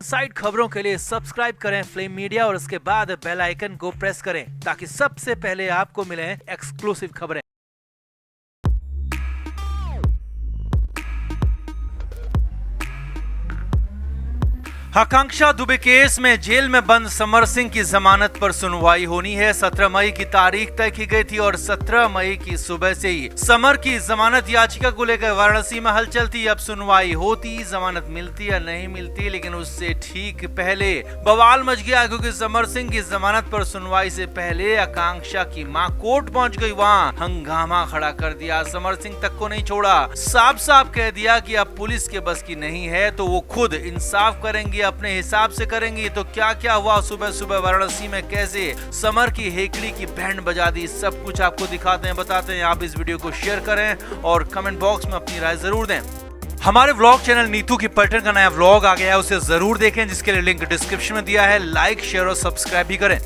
Side खबरों के लिए सब्सक्राइब करें फ्लेम मीडिया और उसके बाद बेल आइकन को प्रेस करें ताकि सबसे पहले आपको मिले एक्सक्लूसिव खबरें। आकांक्षा दुबे केस में जेल में बंद समर सिंह की जमानत पर सुनवाई होनी है। 17 मई की तारीख तय की गई थी और 17 मई की सुबह से ही समर की जमानत याचिका को लेकर वाराणसी में हलचल थी। अब सुनवाई होती, जमानत मिलती या नहीं मिलती, लेकिन उससे ठीक पहले बवाल मच गया क्योंकि समर सिंह की जमानत पर सुनवाई से पहले आकांक्षा की मां कोर्ट पहुंच गई। वहां हंगामा खड़ा कर दिया, समर सिंह तक को नहीं छोड़ा, साफ साफ कह दिया कि अब पुलिस के बस की नहीं है तो वो खुद इंसाफ करेंगे, अपने हिसाब से करेंगी। तो क्या क्या हुआ सुबह सुबह वाराणसी में, कैसे समर की हेकड़ी की बैंड बजा दी, सब कुछ आपको दिखाते हैं, बताते हैं। आप इस वीडियो को शेयर करें और कमेंट बॉक्स में अपनी राय जरूर दें। हमारे व्लॉग चैनल नीतू की पलटन का नया व्लॉग आ गया है, उसे जरूर देखें जिसके लिए लिंक डिस्क्रिप्शन में दिया है। लाइक, शेयर और सब्सक्राइब भी करें।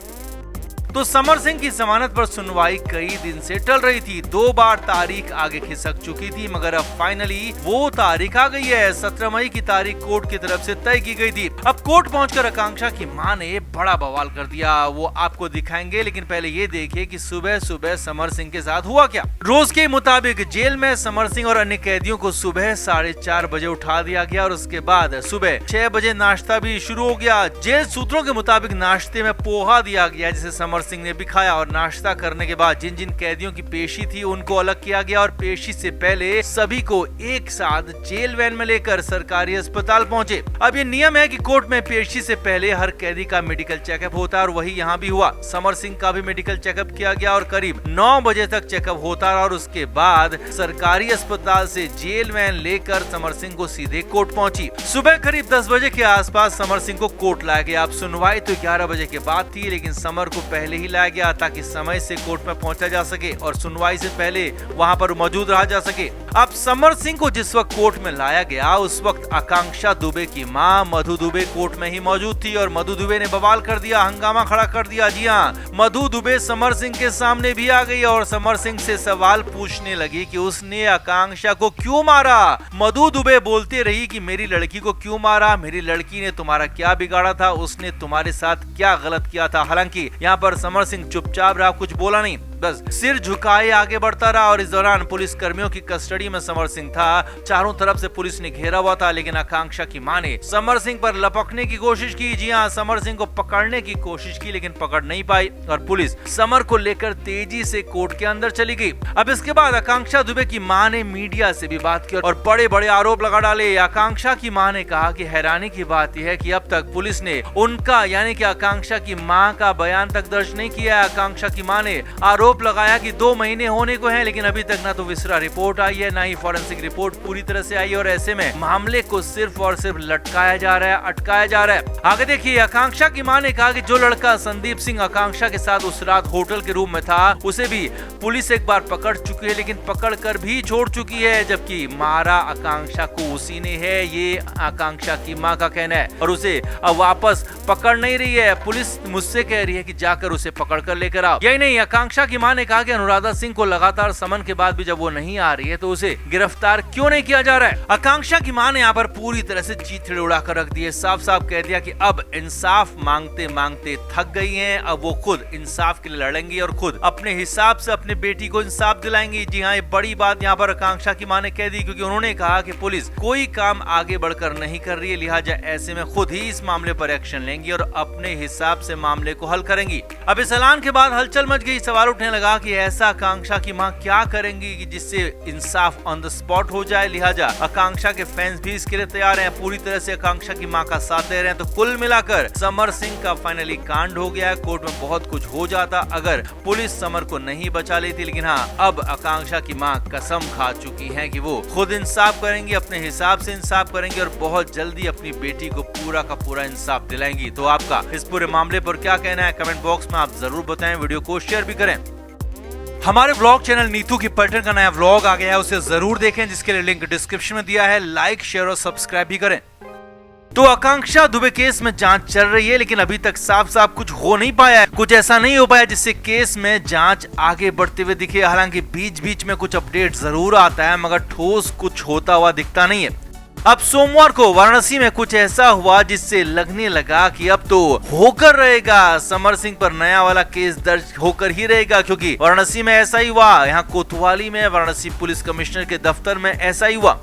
तो समर सिंह की जमानत पर सुनवाई कई दिन से टल रही थी। 2 बार तारीख आगे खिसक चुकी थी मगर अब फाइनली वो तारीख आ गई है। 17 मई की तारीख कोर्ट की तरफ से तय की गई थी। अब कोर्ट पहुंचकर आकांक्षा की मां ने बड़ा बवाल कर दिया, वो आपको दिखाएंगे, लेकिन पहले ये देखिए कि सुबह सुबह समर सिंह के साथ हुआ क्या। रोज के मुताबिक जेल में समर सिंह और अन्य कैदियों को सुबह 4:30 बजे उठा दिया गया और उसके बाद सुबह 6 बजे नाश्ता भी शुरू हो गया। जेल सूत्रों के मुताबिक नाश्ते में पोहा दिया गया जिसे समर सिंह ने भी खाया और नाश्ता करने के बाद जिन जिन कैदियों की पेशी थी उनको अलग किया गया और पेशी से पहले सभी को एक साथ जेल वैन में लेकर सरकारी अस्पताल पहुंचे। अब ये नियम है कि कोर्ट में पेशी से पहले हर कैदी का मेडिकल चेकअप होता है और वही यहाँ भी हुआ। समर सिंह का भी मेडिकल चेकअप किया गया और करीब 9 बजे तक चेकअप होता रहा और उसके बाद सरकारी अस्पताल से जेल वैन लेकर समर सिंह को सीधे कोर्ट पहुंची। सुबह करीब 10 बजे के आसपास समर सिंह को कोर्ट लाया गया। अब सुनवाई तो 11 बजे के बाद थी, लेकिन समर को पहले ही लाया गया ताकि समय से कोर्ट में पहुंचा जा सके और सुनवाई से पहले वहां पर मौजूद रहा जा सके। अब समर सिंह को जिस वक्त कोर्ट में लाया गया उस वक्त आकांक्षा दुबे की मां मधु दुबे कोर्ट में ही मौजूद थी और मधु दुबे ने बवाल कर दिया, हंगामा खड़ा कर दिया। जी हाँ, मधु दुबे समर सिंह के सामने भी आ गई और समर सिंह से सवाल पूछने लगी कि उसने आकांक्षा को क्यों मारा। मधु दुबे बोलती रही कि मेरी लड़की को क्यों मारा, मेरी लड़की ने तुम्हारा क्या बिगाड़ा था, उसने तुम्हारे साथ क्या गलत किया था। हालांकि यहाँ पर समर सिंह चुपचाप रहा, कुछ बोला नहीं, बस सिर झुकाए आगे बढ़ता रहा। और इस दौरान पुलिस कर्मियों की कस्टडी में समर सिंह था। चारों तरफ से पुलिस ने घेरा हुआ था, लेकिन आकांक्षा की मां ने समर सिंह पर लपकने की कोशिश की। जी हाँ, समर सिंह को पकड़ने की कोशिश की लेकिन पकड़ नहीं पाई और पुलिस समर को लेकर तेजी से कोर्ट के अंदर चली गई। अब इसके बाद आकांक्षा दुबे की मां ने मीडिया से भी बात की और बड़े बड़े आरोप लगा डाले। आकांक्षा की मां ने कहा कि हैरानी की बात यह है कि अब तक पुलिस ने उनका यानी कि आकांक्षा की मां का बयान तक दर्ज नहीं किया है। आकांक्षा की मां ने आरोप लगाया कि 2 महीने होने को हैं, लेकिन अभी तक ना तो विसरा रिपोर्ट आई है, ना ही फॉरेंसिक रिपोर्ट पूरी तरह से आई है और ऐसे में मामले को सिर्फ और सिर्फ लटकाया जा रहा है, अटकाया जा रहा है। आगे देखिए, आकांक्षा की मां ने कहा कि जो लड़का संदीप सिंह आकांक्षा के साथ उस रात होटल के रूम में था उसे भी पुलिस एक बार पकड़ चुकी है, लेकिन पकड़ कर भी छोड़ चुकी है, जबकि मारा आकांक्षा को उसी ने है, ये आकांक्षा की मां का कहना है और उसे अब वापस पकड़ नहीं रही है। पुलिस मुझसे कह रही है कि जाकर उसे पकड़ कर लेकर आओ। यही नहीं, आकांक्षा की मां ने कहा कि अनुराधा सिंह को लगातार समन के बाद भी जब वो नहीं आ रही है तो उसे गिरफ्तार क्यों नहीं किया जा रहा है। आकांक्षा की मां ने यहाँ पर पूरी तरह से चीथड़े उड़ाकर रख दिए, साफ साफ कह दिया कि अब इंसाफ मांगते मांगते थक गई हैं, अब वो खुद इंसाफ के लिए लड़ेंगी और खुद अपने हिसाब से अपने बेटी को इंसाफ दिलाएंगी। जी हाँ, ये बड़ी बात यहाँ पर आकांक्षा की मां ने कह दी क्योंकि उन्होंने कहा कि पुलिस कोई काम आगे बढ़कर नहीं कर रही है, लिहाजा ऐसे में खुद ही इस मामले पर एक्शन लेंगी और अपने हिसाब से मामले को हल करेंगी। अब इस ऐलान के बाद हलचल मच गई, सवाल उठने लगा कि ऐसा आकांक्षा की मां क्या करेंगी कि जिससे इंसाफ ऑन द स्पॉट हो जाए। लिहाजा आकांक्षा के फैंस भी इसके लिए तैयार हैं, पूरी तरह से आकांक्षा की मां का साथ दे रहे हैं। तो कुल मिलाकर समर सिंह का फाइनली कांड हो गया है। कोर्ट में बहुत कुछ हो जाता अगर पुलिस समर को नहीं बचा लेती, लेकिन हाँ, अब आकांक्षा की मां कसम खा चुकी है कि वो खुद इंसाफ करेंगी, अपने हिसाब से इंसाफ करेंगी और बहुत जल्दी अपनी बेटी को पूरा का पूरा इंसाफ दिलाएंगी। तो आपका इस पूरे मामले पर क्या कहना है, कमेंट बॉक्स में आप जरूर बताएं, वीडियो को शेयर भी करें। हमारे व्लॉग चैनल नीतू की पलटन का नया व्लॉग आ गया है, उसे जरूर देखें जिसके लिए लिंक डिस्क्रिप्शन में दिया है। लाइक, शेयर और सब्सक्राइब भी करें। तो आकांक्षा दुबे केस में जांच चल रही है, लेकिन अभी तक साफ साफ कुछ हो नहीं पाया है, कुछ ऐसा नहीं हो पाया जिससे केस में जांच आगे बढ़ते हुए दिखे। हालांकि बीच बीच में कुछ अपडेट जरूर आता है मगर ठोस कुछ होता हुआ दिखता नहीं है। अब सोमवार को वाराणसी में कुछ ऐसा हुआ जिससे लगने लगा कि अब तो होकर रहेगा, समर सिंह पर नया वाला केस दर्ज होकर ही रहेगा, क्योंकि वाराणसी में ऐसा ही हुआ। यहाँ कोतवाली में वाराणसी पुलिस कमिश्नर के दफ्तर में ऐसा ही हुआ।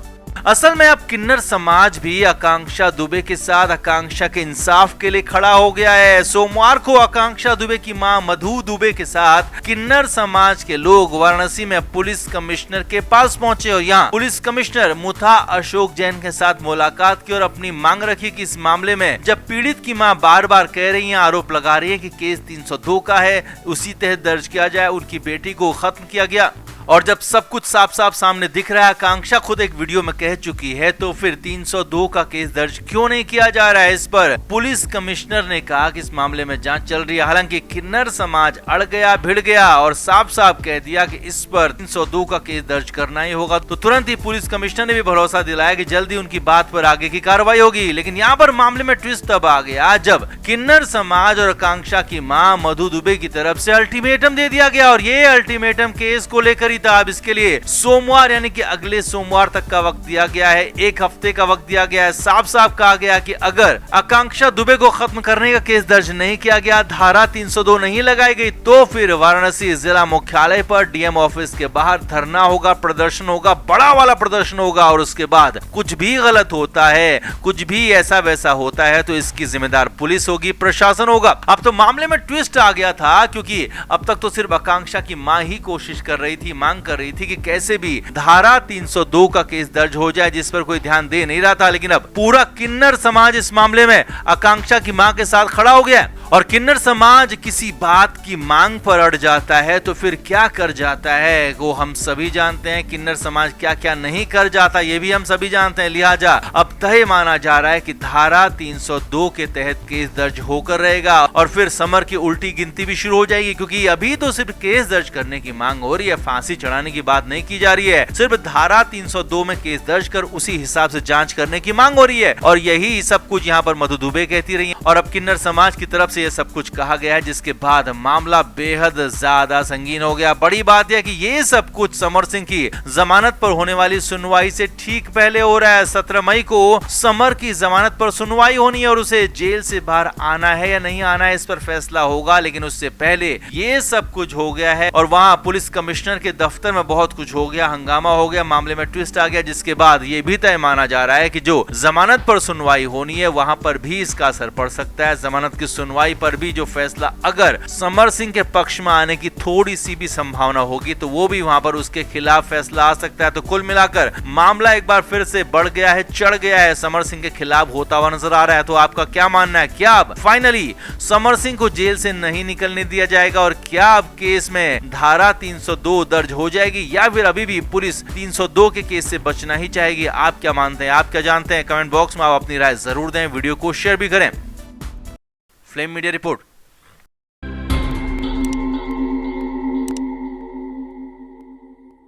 असल में अब किन्नर समाज भी आकांक्षा दुबे के साथ आकांक्षा के इंसाफ के लिए खड़ा हो गया है। सोमवार को आकांक्षा दुबे की मां मधु दुबे के साथ किन्नर समाज के लोग वाराणसी में पुलिस कमिश्नर के पास पहुंचे और यहाँ पुलिस कमिश्नर मुथा अशोक जैन के साथ मुलाकात की और अपनी मांग रखी कि इस मामले में जब पीड़ित की मां बार बार कह रही है, आरोप लगा रही है कि केस 302 का है, उसी तहत दर्ज किया जाए, उनकी बेटी को खत्म किया गया। और जब सब कुछ साफ साफ सामने दिख रहा है, आकांक्षा खुद एक वीडियो में कह चुकी है, तो फिर 302 का केस दर्ज क्यों नहीं किया जा रहा है? इस पर पुलिस कमिश्नर ने कहा कि इस मामले में जांच चल रही है। हालांकि किन्नर समाज अड़ गया, भिड़ गया और साफ साफ कह दिया कि इस पर 302 का केस दर्ज करना ही होगा। तो तुरंत ही पुलिस कमिश्नर ने भी भरोसा दिलाया कि जल्दी उनकी बात पर आगे की कार्रवाई होगी। लेकिन यहाँ पर मामले में ट्विस्ट तब आ गया जब किन्नर समाज और आकांक्षा की मां मधु दुबे की तरफ से अल्टीमेटम दे दिया गया और ये अल्टीमेटम केस को लेकर था। अब इसके लिए सोमवार यानी कि अगले सोमवार तक का वक्त दिया गया है, 1 हफ्ते का वक्त दिया गया है। साफ साफ कहा गया कि अगर आकांक्षा दुबे को खत्म करने का केस दर्ज नहीं किया गया, धारा 302 नहीं लगाई गई, तो फिर वाराणसी जिला मुख्यालय पर डीएम ऑफिस के बाहर धरना होगा, प्रदर्शन होगा, बड़ा वाला प्रदर्शन होगा। और उसके बाद कुछ भी गलत होता है, कुछ भी ऐसा वैसा होता है, तो इसकी जिम्मेदार पुलिस होगी, प्रशासन होगा। अब तो मामले में ट्विस्ट आ गया था, क्योंकि अब तक तो सिर्फ आकांक्षा की मां ही कोशिश कर रही थी, मांग कर रही थी कि कैसे भी धारा 302 का केस दर्ज हो जाए, जिस पर कोई ध्यान दे नहीं रहा था। लेकिन अब पूरा किन्नर समाज इस मामले में आकांक्षा की मां के साथ खड़ा हो गया है। और किन्नर समाज किसी बात की मांग पर अड़ जाता है तो फिर क्या कर जाता है वो हम सभी जानते हैं। किन्नर समाज क्या क्या नहीं कर जाता ये भी हम सभी जानते हैं। लिहाजा अब तय माना जा रहा है कि धारा 302 के तहत केस दर्ज होकर रहेगा और फिर समर की उल्टी गिनती भी शुरू हो जाएगी, क्योंकि अभी तो सिर्फ केस दर्ज करने की मांग हो रही है, फांसी चढ़ाने की बात नहीं की जा रही है। सिर्फ धारा 302 में केस दर्ज कर उसी हिसाब से जांच करने की मांग हो रही है। और यही सब कुछ यहाँ पर मधु दुबे कहती रही है और अब किन्नर समाज की तरफ से ये सब कुछ कहा गया है, जिसके बाद मामला बेहद ज्यादा संगीन हो गया। बड़ी बात यह कि ये सब कुछ समर सिंह की जमानत पर होने वाली सुनवाई से ठीक पहले हो रहा है। 17 मई को समर की जमानत पर सुनवाई होनी है और उसे जेल से बाहर आना है या नहीं आना है इस पर फैसला होगा। लेकिन उससे पहले ये सब कुछ हो गया है और वहां पुलिस कमिश्नर के दफ्तर में बहुत कुछ हो गया, हंगामा हो गया, मामले में ट्विस्ट आ गया, जिसके बाद ये भी तय माना जा रहा है कि जो जमानत पर सुनवाई होनी है वहां पर भी इसका असर पड़ सकता है। जमानत की सुनवाई पर भी जो फैसला अगर समर सिंह के पक्ष में आने की थोड़ी सी भी संभावना होगी तो वो भी वहां पर उसके खिलाफ फैसला आ सकता है। तो कुल मिलाकर मामला एक बार फिर से बढ़ गया है, चढ़ गया है, समर सिंह के खिलाफ होता हुआ नजर आ रहा है। तो आपका क्या मानना है? क्या अब फाइनली समर सिंह को जेल से नहीं निकलने दिया जाएगा और क्या अब केस में धारा 302 दर्ज हो जाएगी या फिर अभी भी पुलिस 302 के केस से बचना ही चाहेगी? आप क्या मानते हैं? आप क्या जानते हैं? कमेंट बॉक्स में आप अपनी राय जरूर दें, वीडियो को शेयर भी करें। Flame media report.